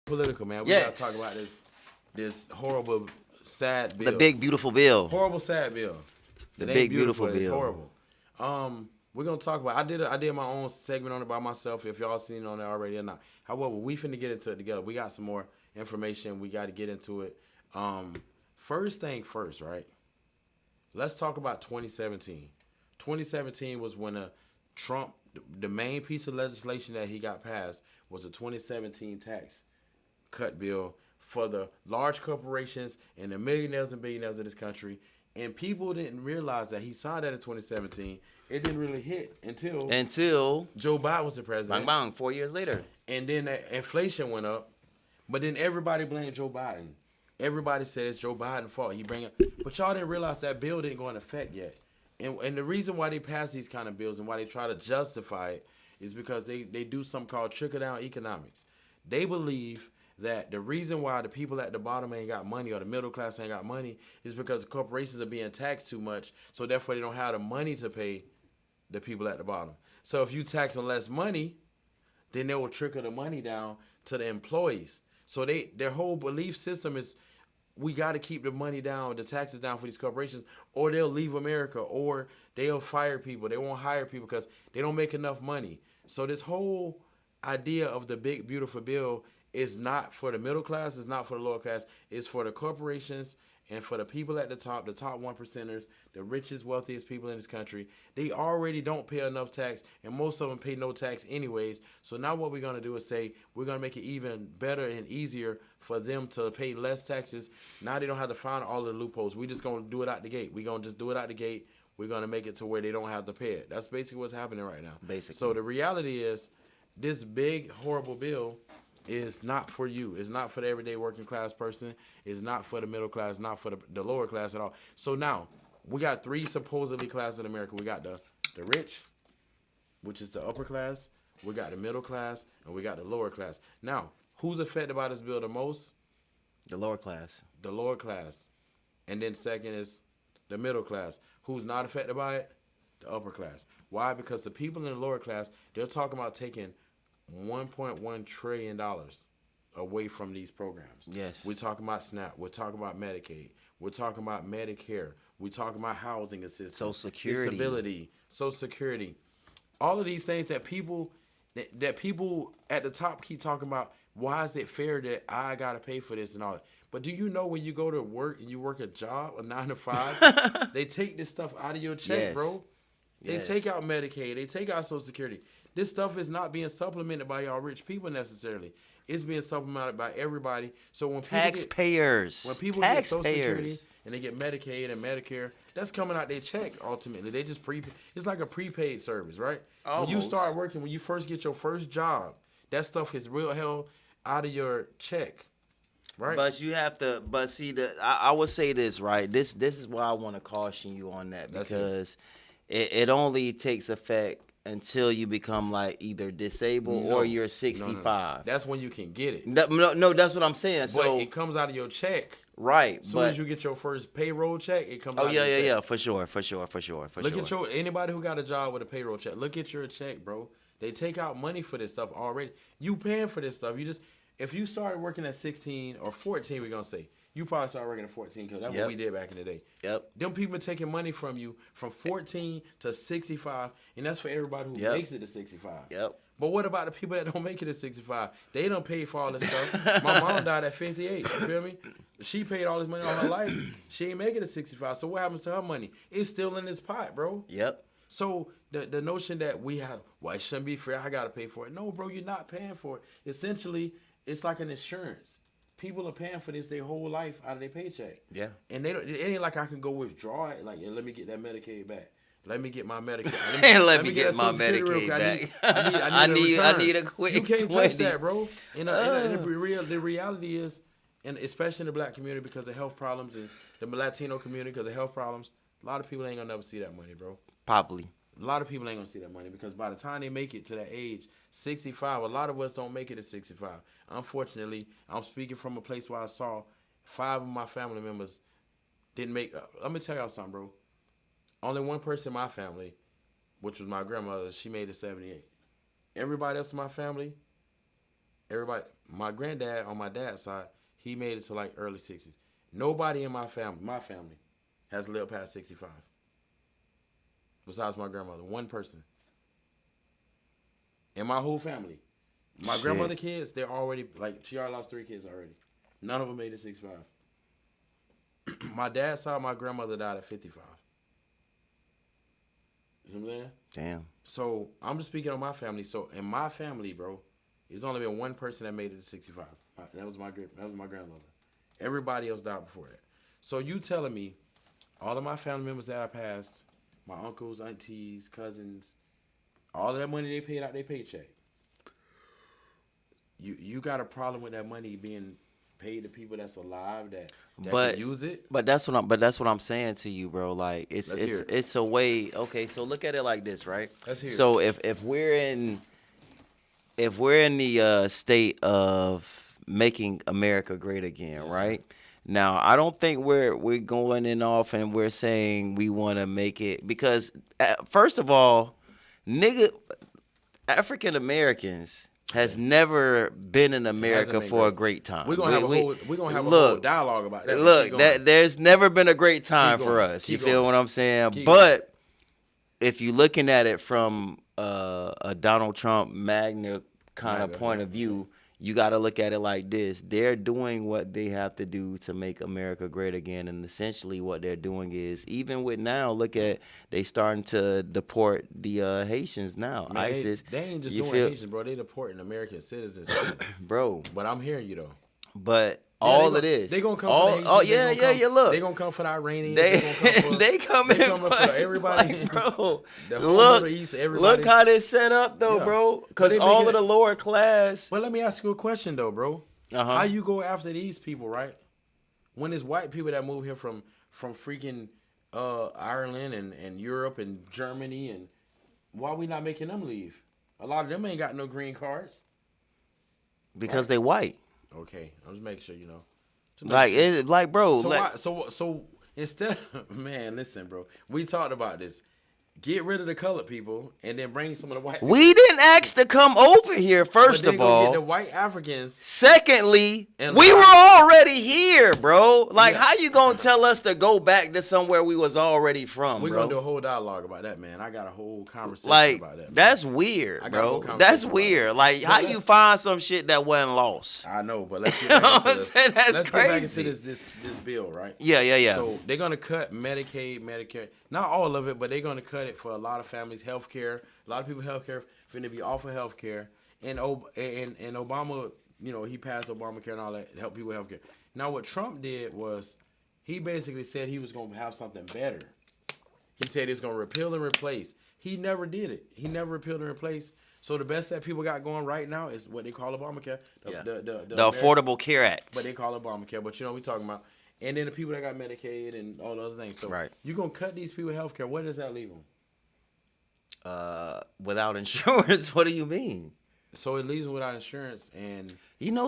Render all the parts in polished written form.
Political, man. We gotta talk about Yes. this horrible, sad The bill. big beautiful bill. Horrible, sad bill. The It ain't big beautiful. beautiful It's bill. horrible. We're gonna talk about. I did my own segment on it by myself. If y'all seen it on it already or not. However, we finna get into it together. We got some more information. We got to get into it. First thing first, right? Let's talk about 2017. 2017 was when Trump, the main piece of legislation that he got passed was the 2017 tax cut bill for the large corporations and the millionaires and billionaires of this country. And people didn't realize that he signed that in 2017. It didn't really hit until Joe Biden was the president. Bang bang. 4 years later. And then the inflation went up. But then everybody blamed Joe Biden. Everybody said it's Joe Biden's fault. But y'all didn't realize that bill didn't go into effect yet. And the reason why they pass these kind of bills and why they try to justify it is because they do something called trickle-down economics. They believe that the reason why the people at the bottom ain't got money or the middle class ain't got money is because the corporations are being taxed too much, so therefore they don't have the money to pay the people at the bottom. So if you tax them less money, then they will trickle the money down to the employees. So their whole belief system is we got to keep the money down, the taxes down for these corporations, or they'll leave America, or they'll fire people. They won't hire people because they don't make enough money. So this whole idea of the big, beautiful bill is not for the middle class, it's not for the lower class, it's for the corporations and for the people at the top 1%ers, the richest, wealthiest people in this country. They already don't pay enough tax, and most of them pay no tax anyways. So now what we're going to do is say we're going to make it even better and easier for them to pay less taxes. Now they don't have to find all the loopholes. We're just going to do it out the gate. We're going to just do it out the gate. We're going to make it to where they don't have to pay it. That's basically what's happening right now. Basically. So the reality is this big, horrible bill is not for you. It's not for the everyday working class person. It's not for the middle class, not for the lower class at all. So now, we got three supposedly classes in America. We got the rich, which is the upper class. We got the middle class, and we got the lower class. Now, who's affected by this bill the most? The lower class. The lower class. And then second is the middle class. Who's not affected by it? The upper class. Why? Because the people in the lower class, they're talking about taking $1.1 trillion away from these programs. Yes. We're talking about SNAP. We're talking about Medicaid. We're talking about Medicare. We're talking about housing assistance. Social Security. Disability. Social Security. All of these things that people at the top keep talking about, why is it fair that I got to pay for this and all that? But do you know when you go to work and you work a job, a 9 to 5, they take this stuff out of your check, Yes. bro. They Yes. take out Medicaid. They take out Social Security. This stuff is not being supplemented by y'all rich people necessarily. It's being supplemented by everybody. So when Taxpayers. people get Social Security and they get Medicaid and Medicare, that's coming out their check ultimately. They just it's like a prepaid service, right? When you Almost. start working, when you first get your first job, that stuff is real hell out of your check, right? But you have to. But see, I would say this, right? This is why I want to caution you on that, That's it. because it only takes effect until you become like either disabled No. or you're No, 65. That's when you can get it. No, that's what I'm saying. But So it comes out of your check. right, As soon but as you get your first payroll check, it comes out oh of yeah, your yeah, check. for sure. Look at anybody who got a job with a payroll check. Look at your check, bro. They take out money for this stuff already. You paying for this stuff. If you started working at 16 or 14, we're gonna say you probably started working at 14 because that's Yep. what we did back in the day. Yep. Them people taking money from you from 14 to 65, and that's for everybody who Yep. makes it to 65. Yep. But what about the people that don't make it to 65? They don't pay for all this stuff. My mom died at 58. You feel me? She paid all this money all her life. She ain't make it to 65. So what happens to her money? It's still in this pot, bro. Yep. So the notion that it shouldn't be fair, I gotta pay for it. No, bro, you're not paying for it. Essentially, it's like an insurance. People are paying for this their whole life out of their paycheck. Yeah. And it ain't like I can go withdraw it. Like, yeah, let me get that Medicaid back. Let me get my Medicare. Let me get that my Social Security real Medicaid quick. back. I I need need a quick You can't 20. touch that, bro. The reality is, and especially in the black community because of health problems, and the Latino community because of health problems, a lot of people ain't gonna never see that money, bro. Probably. A lot of people ain't gonna see that money because by the time they make it to that age, 65, a lot of us don't make it to 65. Unfortunately, I'm speaking from a place where I saw 5 of my family members didn't make. Let me tell y'all something, bro. Only one person in my family, which was my grandmother, she made it 78. Everybody else in my family, Everybody, my granddad on my dad's side, he made it to like early 60s. Nobody in my family, has lived past 65. Besides my grandmother, one person. In my whole family. My Shit. grandmother kids, they're already, like, she already lost 3 kids already. None of them made it 65. My dad's side, my grandmother died at 55. You know what I'm saying? Damn. So, I'm just speaking on my family. So, in my family, bro, there's only been one person that made it to 65. That was my grandmother. Everybody else died before that. So, you telling me all of my family members that I passed, my uncles, aunties, cousins, all of that money they paid out their paycheck. You got a problem with that money being paid to people that's alive that can use it? But that's what I'm saying to you, bro. Like it's a way. Okay, so look at it like this, right? Let's hear so if we're in the state of making America great again, Yes, right? Now, I don't think we're going in off and we're saying we want to make it because first of all, African Americans has never been in America for a great time. We're gonna have a whole dialogue about that. Look, there's never been a great time for us. You feel what I'm saying? But if you're looking at it from a Donald Trump Magna kind of point of view, you got to look at it like this. They're doing what they have to do to make America great again. And essentially what they're doing is, even with now, look at, they starting to deport the Haitians now. Man, ISIS. They ain't just doing Haitians, bro. They deporting American citizens. Bro. But I'm hearing you, though. But all it is. They gonna come for the Haitians. Oh, yeah, look. They gonna come for the Iranians. They coming for everybody. Like, bro, everybody. Look how they set up, though, bro. Because all of the lower class. But let me ask you a question, though, bro. How you go after these people, right? When it's white people that move here from freaking Ireland and Europe and Germany, and why we not making them leave? A lot of them ain't got no green cards. Because they white. Okay, I'm just making sure you know. Bro. So instead, man, listen, bro. We talked about this. Get rid of the colored people and then bring some of the white people. We didn't ask to come over here, first of all. Get the white Africans. Secondly, we were already here, bro. How you gonna tell us to go back to somewhere we was already from, We're bro? gonna do a whole dialogue about that, man. I got a whole conversation about that, man. That's weird, bro. That's weird. How you find some shit that wasn't lost? I know, but let's get back into this. Let's get back into this bill, right? Yeah. So they're gonna cut Medicaid, Medicare. Not all of it, but they're gonna cut it for a lot of families. Healthcare, a lot of people healthcare finna be off of healthcare. And Obama, he passed Obamacare and all that to help people with healthcare. Now what Trump did was he basically said he was gonna have something better. He said he's gonna repeal and replace. He never did it. He never repealed and replaced. So the best that people got going right now is what they call Obamacare, the Affordable Care Act. But they call it Obamacare. But we talking about. And then the people that got Medicaid and all the other things. So you're going to cut these people health care. Where does that leave them? Without insurance, what do you mean? So it leaves them without insurance. And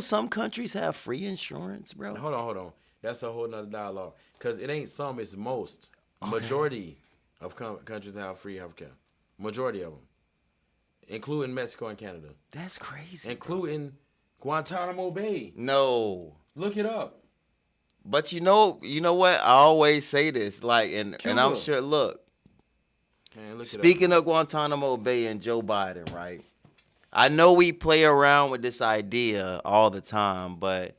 some countries have free insurance, bro. Hold on. That's a whole nother dialogue. Because it ain't some, it's most. Majority of countries have free health care. Majority of them. Including Mexico and Canada. That's crazy. Including Guantanamo Bay. No. Look it up. But you know what? I always say this, and I'm sure. Look, man, speaking of Guantanamo Bay and Joe Biden, right? I know we play around with this idea all the time, but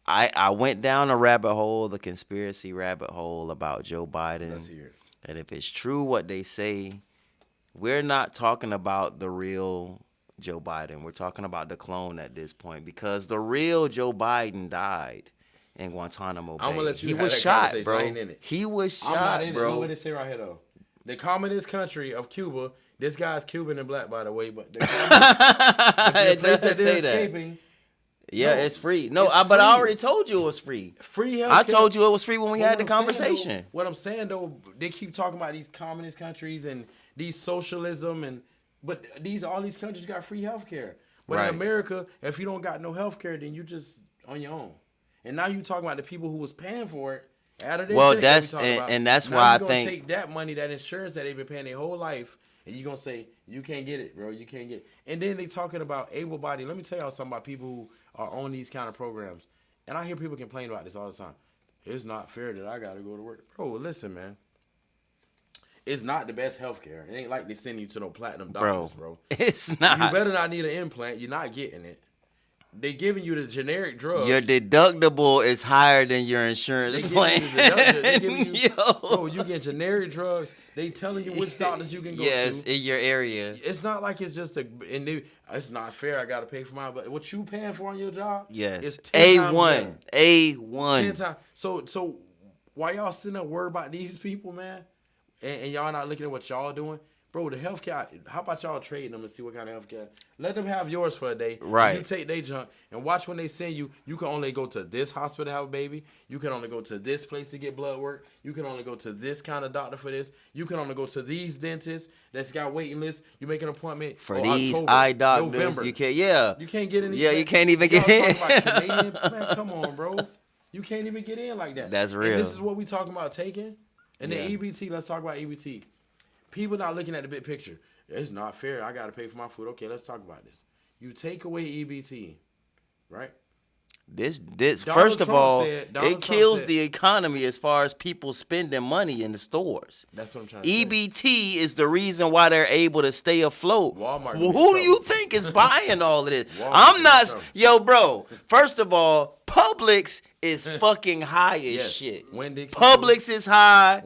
I went down the conspiracy rabbit hole about Joe Biden. Let's hear it. And if it's true what they say, we're not talking about the real Joe Biden. We're talking about the clone at this point because the real Joe Biden died in Guantanamo Bay. I'm gonna let you. He have was that shot, bro. I ain't in it. He was shot, I'm not in bro. It. Look what they say right here, though. The communist country of Cuba. This guy's Cuban and black, by the way, but the place that they're escaping. Yeah, it's free. But I already told you it was free. Free health. I told you it was free when we had the conversation. What I'm saying though, they keep talking about these communist countries and these socialism but all these countries got free health care. But in America, if you don't got no health care, then you just on your own. And now you talking about the people who was paying for it out of their check that's why I think take that money, that insurance that they've been paying their whole life, and you gonna say you can't get it, bro. You can't get it. And then they talking about able-bodied. Let me tell y'all something about people who are on these kind of programs. And I hear people complain about this all the time. It's not fair that I gotta go to work, bro. Listen, man. It's not the best healthcare. It ain't like they send you to no platinum doctors, bro. It's not. You better not need an implant. You're not getting it. They giving you the generic drugs. Your deductible is higher than your insurance plan. Bro, you get generic drugs. They telling you which doctors you can go to. Yes, in your area. It's not like it's just it's not fair. I gotta pay for mine, but what you paying for on your job? Yes, is A1, A1. 10 times. So why y'all sitting up worried about these people, man? And y'all not looking at what y'all doing? Bro, the healthcare, how about y'all trading them and see what kind of healthcare? Let them have yours for a day. Right. You take their junk and watch when they send you. You can only go to this hospital to have a baby. You can only go to this place to get blood work. You can only go to this kind of doctor for this. You can only go to these dentists that's got waiting lists. You make an appointment for these October, eye doctors. November. You can't. Yeah. You can't get in. Yeah, you can't even get in. Man, come on, bro. You can't even get in like that. That's real. And this is what we talking about taking. And then EBT. Let's talk about EBT. People not looking at the big picture. It's not fair. I got to pay for my food. Okay, let's talk about this. You take away EBT, right? This first of all, it kills the economy as far as people spending money in the stores. That's what I'm trying to say. EBT is the reason why they're able to stay afloat. Walmart. Well, who do you think is buying all of this? I'm not. Yo, bro. First of all, Publix is fucking high as shit. Publix is high.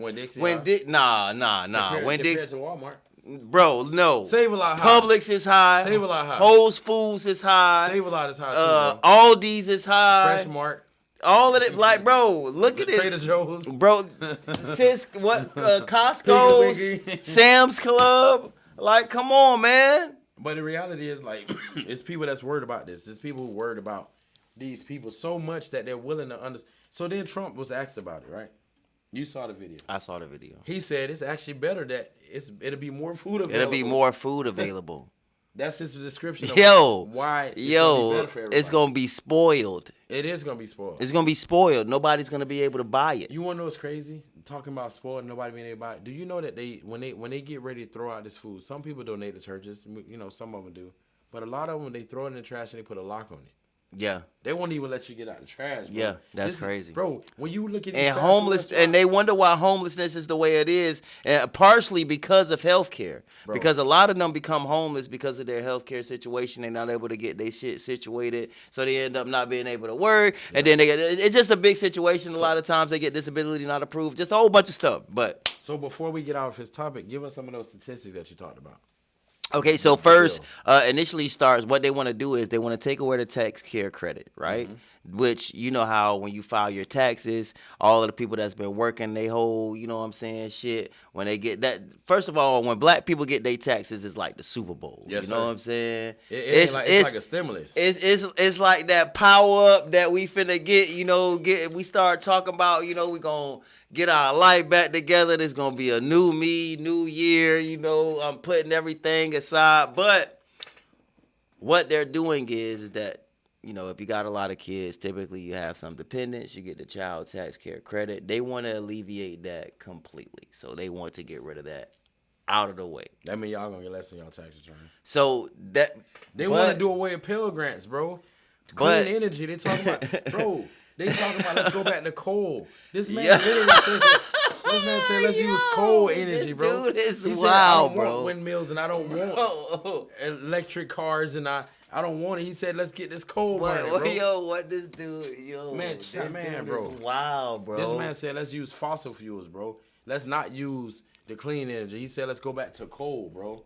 Nah. Compared to Walmart. Bro, no. Save a lot high. Publix is high. Save a lot high. Whole Foods is high. Save a lot is high too, Aldi's is high. Fresh Mart. All of it, like, bro, look at this. Trader Joe's. Bro, Costco's, Sam's Club. Like, come on, man. But the reality is, like, it's people that's worried about this. It's people who worried about these people so much that they're willing to understand. So then Trump was asked about it, right? You saw the video. I saw the video. He said it's actually better that it'll be more food available. It'll be more food available. That's his description of why it's going to be spoiled. It is going to be spoiled. It's going to be spoiled. Nobody's going to be able to buy it. You want to know what's crazy? Talking about spoiled, nobody being able to buy it. Do you know that when they get ready to throw out this food, some people donate to churches. You know, some of them do. But a lot of them, they throw it in the trash and they put a lock on it. Yeah, they won't even let you get out of the trash. Bro. Yeah, that's crazy, bro. When you look at and homeless, and they wonder why homelessness is the way it is, partially because of healthcare. Because a lot of them become homeless because of their healthcare situation. They're not able to get their shit situated, so they end up not being able to work, and then it's just a big situation. A lot of times they get disability not approved, just a whole bunch of stuff. But so before we get out of his topic, give us some of those statistics that you talked about. Okay, so first, initially starts, what they want to do is they want to take away the tax care credit, right? Mm-hmm. Which, you know how when you file your taxes, all of the people that's been working, they whole, you know what I'm saying, shit, when they get that, first of all, when black people get their taxes, it's like the Super Bowl. Yes, you know what I'm saying? It's like a stimulus. It's like that power up that we finna get, you know, we start talking about, you know, we gonna get our life back together. There's gonna be a new me, new year, you know, I'm putting everything aside. But what they're doing is that, you know, if you got a lot of kids, typically you have some dependents, you get the child tax care credit. They want to alleviate that completely. So they want to get rid of that out of the way. That means y'all gonna get less in y'all tax return. So that they want to do away with Pell Grants, bro. Clean energy. They talking about, bro. They talking about let's go back to coal. This man literally said let's use coal energy, bro. Dude is wild, I don't want windmills and I don't want electric cars and I don't want it. He said let's get this coal burning, bro. What this dude, man, bro. Wow, bro. This man said let's use fossil fuels, bro. Let's not use the clean energy. He said let's go back to coal, bro.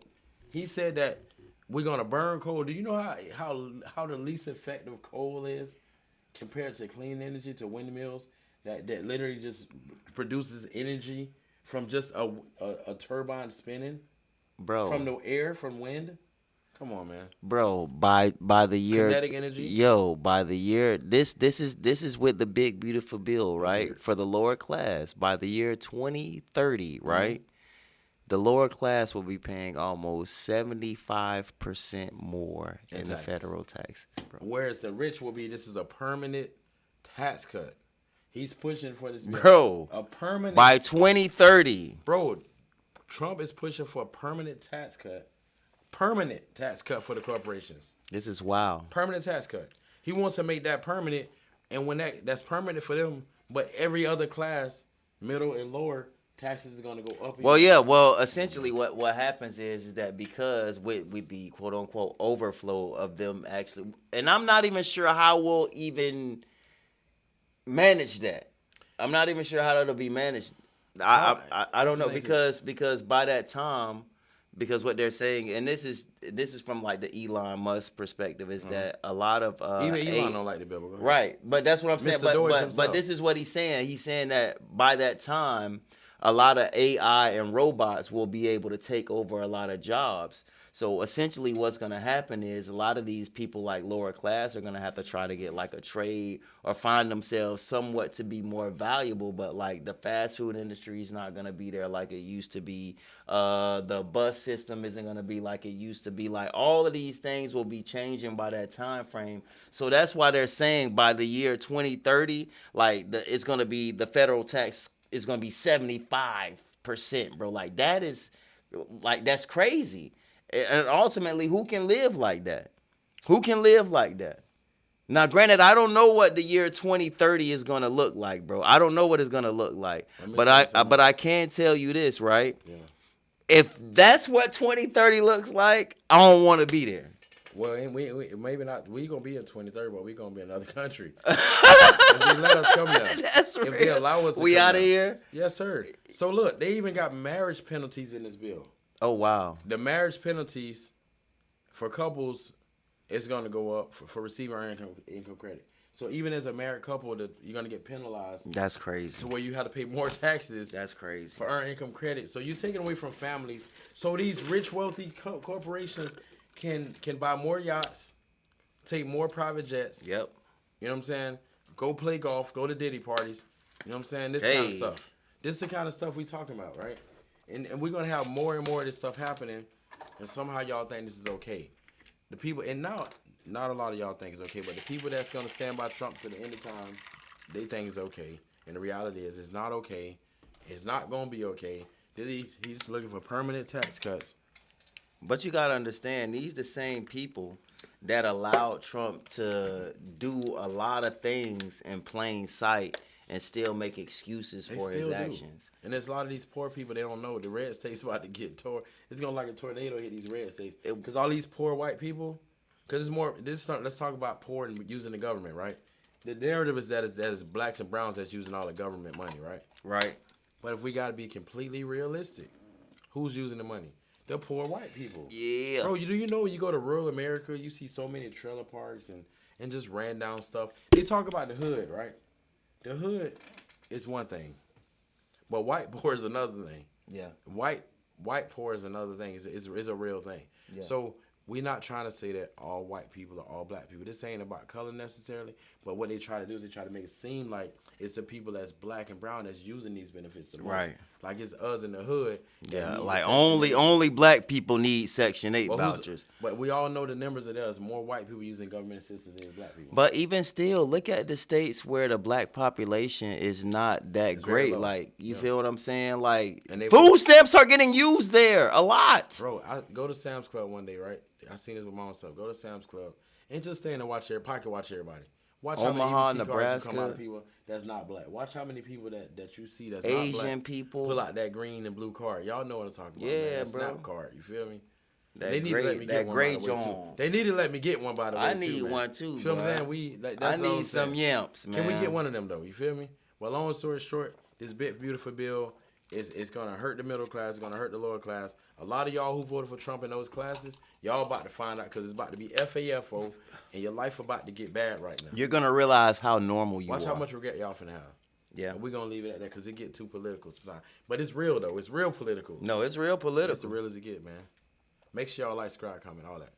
He said that we're gonna burn coal. Do you know how the least effective coal is compared to clean energy, to windmills that literally just produces energy from just a turbine spinning, bro, from the air, from wind? Come on, man. Bro, by the year, kinetic energy. Yo, by the year, this is with the big beautiful bill, right? For the lower class, by the year 2030, right? The lower class will be paying almost 75% more in the federal taxes, bro. Whereas the rich will be, this is a permanent tax cut. He's pushing for this bill. Bro, a permanent. By 2030. Bro, Trump is pushing for a permanent tax cut for the corporations. This is wild. Permanent tax cut. He wants to make that permanent, and when that's permanent for them, but every other class, middle and lower, taxes is going to go up. Well, yeah. Well, essentially, what happens is that because with the quote unquote overflow of them actually, and I'm not even sure how we'll even manage that. I'm not even sure how that'll be managed. I don't know because by that time, because what they're saying, and this is from like the Elon Musk perspective, is that a lot of even Elon don't like the bill, right? But that's what I'm saying. But this is what he's saying. He's saying that by that time, a lot of AI and robots will be able to take over a lot of jobs. So essentially what's going to happen is a lot of these people like lower class are going to have to try to get like a trade or find themselves somewhat to be more valuable. But like the fast food industry is not going to be there like it used to be. The bus system isn't going to be like it used to be. Like all of these things will be changing by that time frame. So that's why they're saying by the year 2030, like it's going to be the federal tax is going to be 75%, bro. Like that is like that's crazy. And ultimately, who can live like that? Who can live like that? Now, granted, I don't know what the year 2030 is going to look like, bro. I don't know what it's going to look like. But I can tell you this, right? Yeah. If that's what 2030 looks like, I don't want to be there. Well, we maybe not. We gonna be in 2030, but we gonna be in another country. If they let us come there. That's if real. They allow us to we out of here. Yes, sir. So look, they even got marriage penalties in this bill. Oh wow. The marriage penalties for couples is gonna go up for receiving earned income credit. So even as a married couple, you're gonna get penalized. That's crazy. To where you have to pay more taxes. That's crazy. For earned income credit. So you're taking away from families. So these rich, wealthy corporations can buy more yachts, take more private jets. Yep. You know what I'm saying? Go play golf, go to Diddy parties. You know what I'm saying? This kind of stuff. This is the kind of stuff we talking about, right? And we're going to have more and more of this stuff happening, and somehow y'all think this is okay. The people, and not a lot of y'all think it's okay, but the people that's going to stand by Trump to the end of time, they think it's okay. And the reality is it's not okay. It's not going to be okay. He's just looking for permanent tax cuts. But you gotta understand, these the same people that allowed Trump to do a lot of things in plain sight and still make excuses for his actions. And there's a lot of these poor people, they don't know the red state's about to get torn. It's gonna like a tornado hit these red states. Because all these poor white people, because it's more. Let's talk about poor and using the government, right? The narrative is that is blacks and browns that's using all the government money, right? Right. But if we gotta be completely realistic, who's using the money? The poor white people. Yeah. Bro, you know when you go to rural America, you see so many trailer parks and just ran down stuff. They talk about the hood, right? The hood is one thing. But white poor is another thing. Yeah. White poor is another thing. It's a real thing. Yeah. So we're not trying to say that all white people are all black people. This ain't about color necessarily, but what they try to do is they try to make it seem like it's the people that's black and brown that's using these benefits the most. Right. Like it's us in the hood. Yeah, like only black people need Section 8 vouchers. But we all know the numbers of there's more white people using government assistance than black people. But even still, look at the states where the black population is not that great. Like, you feel what I'm saying? Like, food stamps are getting used there a lot. Bro, I go to Sam's Club one day, right? I seen this with my own self. Go to Sam's Club and just stand and watch everybody. Watch Omaha, how many Nebraska. Come out of people that's not black. Watch how many people that you see that's Asian not black. people pull out that green and blue card. Y'all know what I'm talking about. Yeah, man. bro. Snap card. You feel me? They need to let me get one. By the way, too. They need to let me get one by the way. I need one too. You feel what I'm saying? I need some yamps, man. Can we get one of them though? You feel me? Well, long story short, this big beautiful bill is gonna hurt the middle class. It's gonna hurt the lower class. A lot of y'all who voted for Trump in those classes, y'all about to find out because it's about to be FAFO, and your life about to get bad right now. You're gonna realize how normal you are. Watch how much regret y'all finna have. Yeah, we're gonna leave it at that because it get too political sometimes. But it's real though. It's real political. No, it's real political. It's as real as it get, man. Make sure y'all like, subscribe, comment, all that.